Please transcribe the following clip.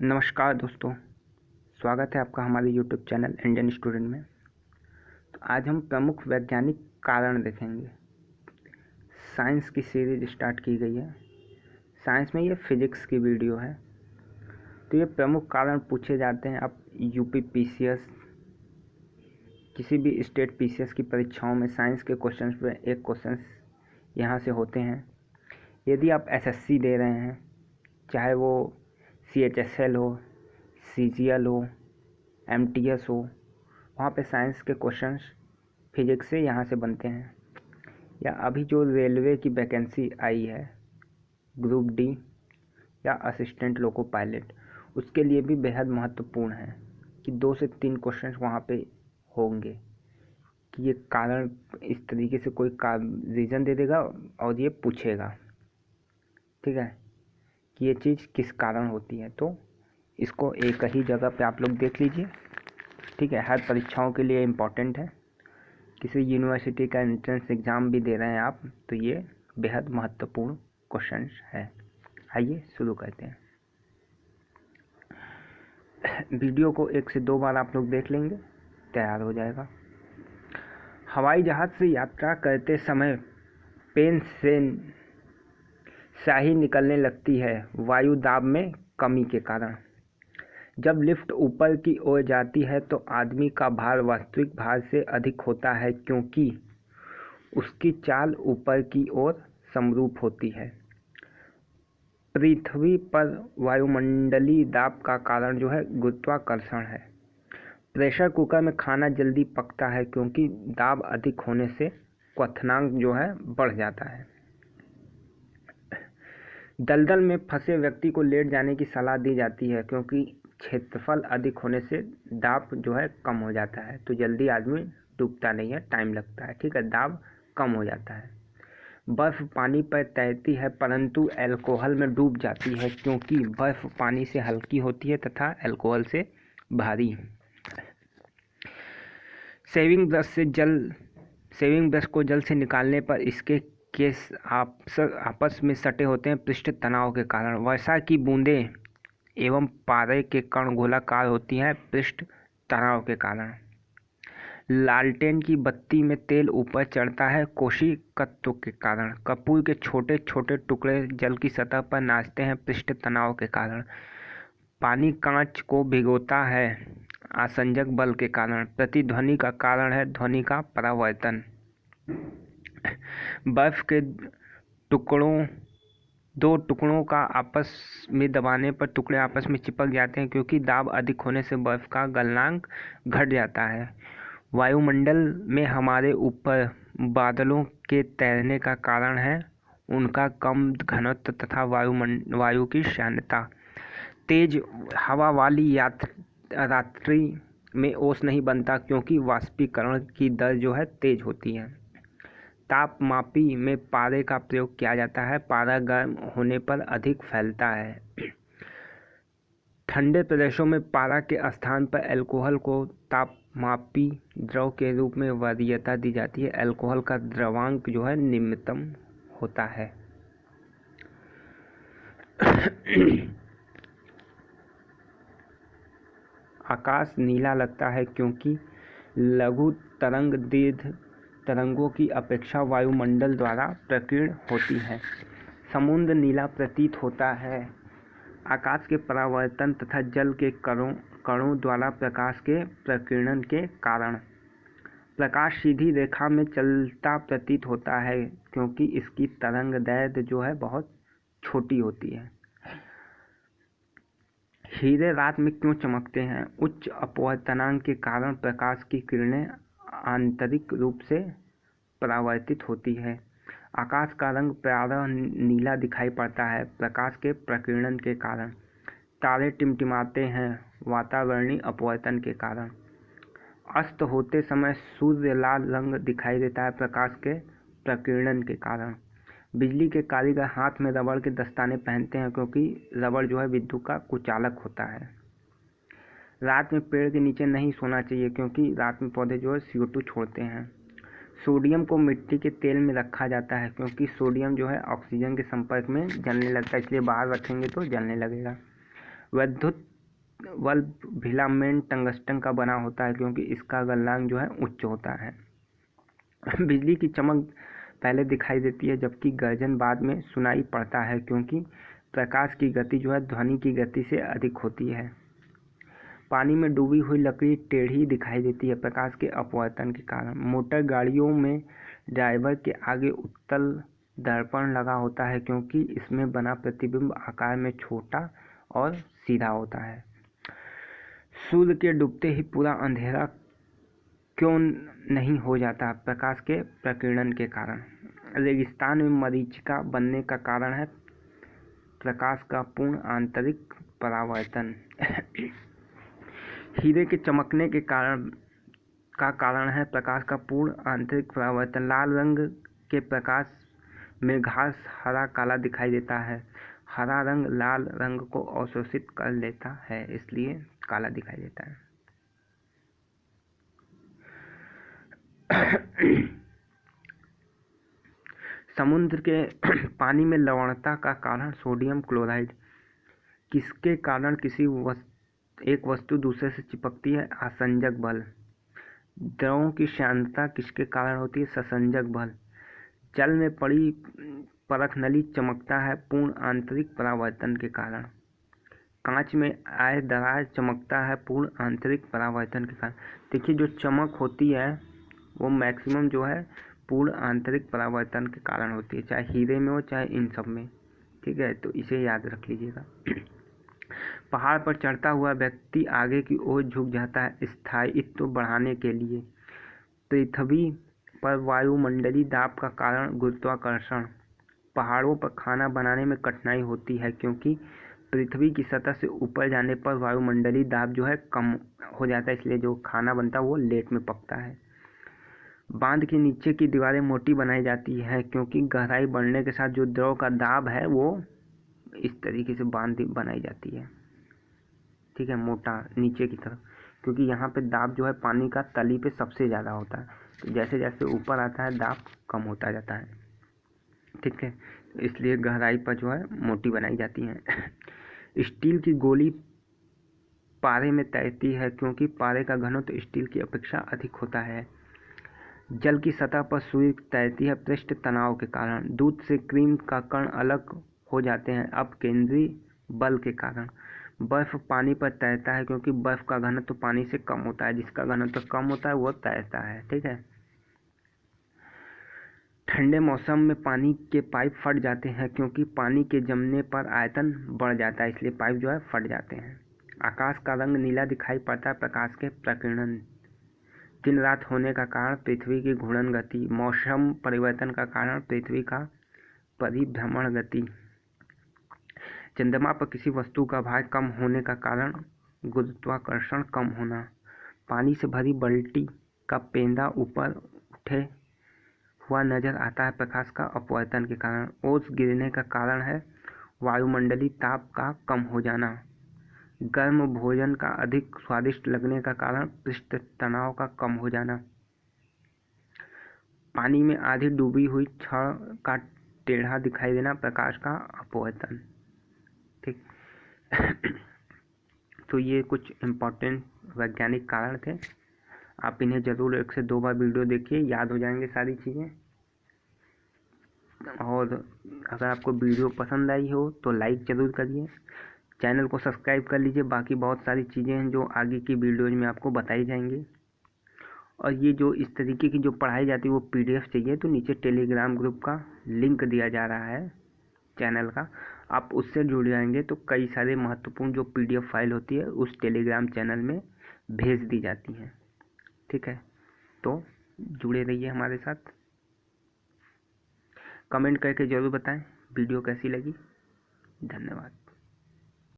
नमस्कार दोस्तों, स्वागत है आपका हमारे यूट्यूब चैनल इंडियन स्टूडेंट में। तो आज हम प्रमुख वैज्ञानिक कारण देखेंगे। साइंस की सीरीज स्टार्ट की गई है। साइंस में ये फिजिक्स की वीडियो है। तो ये प्रमुख कारण पूछे जाते हैं। आप यूपी पीसीएस, किसी भी स्टेट पीसीएस की परीक्षाओं में साइंस के क्वेश्चंस पे एक क्वेश्चन यहाँ से होते हैं। यदि आप एसएससी दे रहे हैं, चाहे वो CHSL हो, CGL हो, MTS हो, वहाँ पे साइंस के क्वेश्चंस फिजिक्स से यहाँ से बनते हैं। या अभी जो रेलवे की वैकेंसी आई है ग्रुप डी या असिस्टेंट लोको पायलट, उसके लिए भी बेहद महत्वपूर्ण है कि 2 से 3 क्वेश्चंस वहाँ पे होंगे कि ये कारण इस तरीके से कोई रीज़न दे देगा और ये पूछेगा, ठीक है, कि ये चीज़ किस कारण होती है। तो इसको एक ही जगह पे आप लोग देख लीजिए, ठीक है। हर परीक्षाओं के लिए इम्पोर्टेंट है। किसी यूनिवर्सिटी का एंट्रेंस एग्ज़ाम भी दे रहे हैं आप, तो ये बेहद महत्वपूर्ण क्वेश्चंस है। आइए शुरू करते हैं। वीडियो को 1 से 2 बार आप लोग देख लेंगे, तैयार हो जाएगा। हवाई जहाज़ से यात्रा करते समय पेन से स्याही निकलने लगती है वायु दाब में कमी के कारण। जब लिफ्ट ऊपर की ओर जाती है तो आदमी का भार वास्तविक भार से अधिक होता है, क्योंकि उसकी चाल ऊपर की ओर समरूप होती है। पृथ्वी पर वायुमंडलीय दाब का कारण जो है गुरुत्वाकर्षण है। प्रेशर कुकर में खाना जल्दी पकता है क्योंकि दाब अधिक होने से क्वथनांक जो है बढ़ जाता है। दलदल में फंसे व्यक्ति को लेट जाने की सलाह दी जाती है क्योंकि क्षेत्रफल अधिक होने से दाब जो है कम हो जाता है। तो जल्दी आदमी डूबता नहीं है, टाइम लगता है, ठीक है, दाब कम हो जाता है। बर्फ़ पानी पर तैरती है परंतु अल्कोहल में डूब जाती है क्योंकि बर्फ़ पानी से हल्की होती है तथा अल्कोहल से भारी। सेविंग ब्रश को जल से निकालने पर इसके केस आपस में सटे होते हैं पृष्ठ तनाव के कारण। वर्षा की बूंदें एवं पारे के कण गोलाकार होती हैं पृष्ठ तनाव के कारण। लालटेन की बत्ती में तेल ऊपर चढ़ता है कोशिकत्व के कारण। कपूर के छोटे छोटे टुकड़े जल की सतह पर नाचते हैं पृष्ठ तनाव के कारण। पानी कांच को भिगोता है आसंजक बल के कारण। प्रतिध्वनि का कारण है ध्वनि का परावर्तन। बर्फ के दो टुकड़ों का आपस में दबाने पर टुकड़े आपस में चिपक जाते हैं क्योंकि दाब अधिक होने से बर्फ का गलनांक घट जाता है। वायुमंडल में हमारे ऊपर बादलों के तैरने का कारण है उनका कम घनत्व तथा वायु की श्यानता। तेज हवा वाली रात्रि में ओस नहीं बनता क्योंकि वाष्पीकरण की दर जो है तेज होती है। तापमापी में पारे का प्रयोग किया जाता है। पारा गर्म होने पर अधिक फैलता है। ठंडे प्रदेशों में पारा के स्थान पर अल्कोहल को तापमापी द्रव के रूप में वरीयता दी जाती है। अल्कोहल का द्रवांक जो है निम्नतम होता है। आकाश नीला लगता है क्योंकि लघु तरंग दीर्घ तरंगों की अपेक्षा वायुमंडल द्वारा प्रकीर्ण होती है। समुद्र नीला प्रतीत होता है आकाश के परावर्तन तथा जल के कणों द्वारा प्रकाश के प्रकीर्णन के कारण। प्रकाश सीधी रेखा में चलता प्रतीत होता है क्योंकि इसकी तरंग दैर्घ्य जो है बहुत छोटी होती है। हीरे रात में क्यों चमकते हैं? उच्च अपवर्तनांक के कारण प्रकाश की किरणें आंतरिक रूप से परावर्तित होती है। आकाश का रंग प्रायः नीला दिखाई पड़ता है प्रकाश के प्रकीर्णन के कारण। तारे टिमटिमाते हैं वातावरणीय अपवर्तन के कारण। अस्त होते समय सूर्य लाल रंग दिखाई देता है प्रकाश के प्रकीर्णन के कारण। बिजली के कारीगर हाथ में रबड़ के दस्ताने पहनते हैं क्योंकि रबड़ जो है विद्युत का कुचालक होता है। रात में पेड़ के नीचे नहीं सोना चाहिए क्योंकि रात में पौधे जो है CO2 छोड़ते हैं। सोडियम को मिट्टी के तेल में रखा जाता है क्योंकि सोडियम जो है ऑक्सीजन के संपर्क में जलने लगता है, इसलिए बाहर रखेंगे तो जलने लगेगा। विद्युत बल्ब फिलामेंट टंगस्टन का बना होता है क्योंकि इसका गलनांक जो है उच्च होता है। बिजली की चमक पहले दिखाई देती है जबकि गर्जन बाद में सुनाई पड़ता है क्योंकि प्रकाश की गति जो है ध्वनि की गति से अधिक होती है। पानी में डूबी हुई लकड़ी टेढ़ी दिखाई देती है प्रकाश के अपवर्तन के कारण। मोटर गाड़ियों में ड्राइवर के आगे उत्तल दर्पण लगा होता है क्योंकि इसमें बना प्रतिबिंब आकार में छोटा और सीधा होता है। सूर्य के डूबते ही पूरा अंधेरा क्यों नहीं हो जाता? प्रकाश के प्रकीर्णन के कारण। रेगिस्तान में मरीचिका बनने का कारण है प्रकाश का पूर्ण आंतरिक परावर्तन। हीरे के चमकने के कारण है प्रकाश का पूर्ण आंतरिक परावर्तन। लाल रंग के प्रकाश में घास हरा काला दिखाई देता है। हरा रंग लाल रंग को अवशोषित कर लेता है इसलिए काला दिखाई देता है। समुद्र के पानी में लवणता का कारण सोडियम क्लोराइड। किसके कारण एक वस्तु दूसरे से चिपकती है? आसंजक बल। द्रवों की सांद्रता किसके कारण होती है? ससंजक बल। जल में पड़ी परखनली चमकता है पूर्ण आंतरिक परावर्तन के कारण। कांच में आए दरार चमकता है पूर्ण आंतरिक परावर्तन के कारण। देखिए जो चमक होती है वो मैक्सिमम जो है पूर्ण आंतरिक परावर्तन के कारण होती है, चाहे हीरे में हो चाहे इन सब में। ठीक है, तो इसे याद रख लीजिएगा। पहाड़ पर चढ़ता हुआ व्यक्ति आगे की ओर झुक जाता है स्थायित्व बढ़ाने के लिए। पृथ्वी पर वायुमंडलीय दाब का कारण गुरुत्वाकर्षण। पहाड़ों पर खाना बनाने में कठिनाई होती है क्योंकि पृथ्वी की सतह से ऊपर जाने पर वायुमंडलीय दाब जो है कम हो जाता है, इसलिए जो खाना बनता है वो लेट में पकता है। बांध के नीचे की दीवारें मोटी बनाई जाती है क्योंकि गहराई बढ़ने के साथ जो द्रव का दाब है वो इस तरीके से बांध बनाई जाती है। ठीक है, मोटा नीचे की तरफ, क्योंकि यहाँ पे दाब जो है पानी का तली पे सबसे ज़्यादा होता है, तो जैसे जैसे ऊपर आता है दाब कम होता जाता है। ठीक है, इसलिए गहराई पर जो है मोटी बनाई जाती है। स्टील की गोली पारे में तैरती है क्योंकि पारे का घनत्व स्टील की अपेक्षा अधिक होता है। जल की सतह पर सुई तैरती है पृष्ठ तनाव के कारण। दूध से क्रीम का कण अलग हो जाते हैं अब केंद्रीय बल के कारण। बर्फ पानी पर तैरता है क्योंकि बर्फ का घनत्व पानी से कम होता है, जिसका घनत्व कम होता है वो तैरता है। ठीक है, ठंडे मौसम में पानी के पाइप फट जाते हैं क्योंकि पानी के जमने पर आयतन बढ़ जाता है, इसलिए पाइप जो है फट जाते हैं। आकाश का रंग नीला दिखाई पड़ता है प्रकाश के प्रकीर्णन। दिन रात होने का कारण पृथ्वी की घूर्णन गति। मौसम परिवर्तन का कारण पृथ्वी का परिभ्रमण गति। चंद्रमा पर किसी वस्तु का भार कम होने का कारण गुरुत्वाकर्षण कम होना। पानी से भरी बाल्टी का पेंदा ऊपर उठे हुआ नजर आता है प्रकाश का अपवर्तन के कारण। ओस गिरने का कारण है वायुमंडलीय ताप का कम हो जाना। गर्म भोजन का अधिक स्वादिष्ट लगने का कारण पृष्ठ तनाव का कम हो जाना। पानी में आधी डूबी हुई छड़ का टेढ़ा दिखाई देना प्रकाश का अपवर्तन। ठीक। तो ये कुछ इम्पोर्टेंट वैज्ञानिक कारण थे, आप इन्हें ज़रूर 1 से 2 बार वीडियो देखिए, याद हो जाएंगे सारी चीज़ें। और अगर आपको वीडियो पसंद आई हो तो लाइक ज़रूर करिए, चैनल को सब्सक्राइब कर लीजिए। बाकी बहुत सारी चीज़ें हैं जो आगे की वीडियोज में आपको बताई जाएंगी। और ये जो इस तरीके की जो पढ़ाई जाती है वो PDF चाहिए तो नीचे टेलीग्राम ग्रुप का लिंक दिया जा रहा है चैनल का, आप उससे जुड़ जाएंगे तो कई सारे महत्वपूर्ण जो PDF फाइल होती है उस टेलीग्राम चैनल में भेज दी जाती हैं। ठीक है, तो जुड़े रहिए हमारे साथ। कमेंट करके ज़रूर बताएं वीडियो कैसी लगी। धन्यवाद।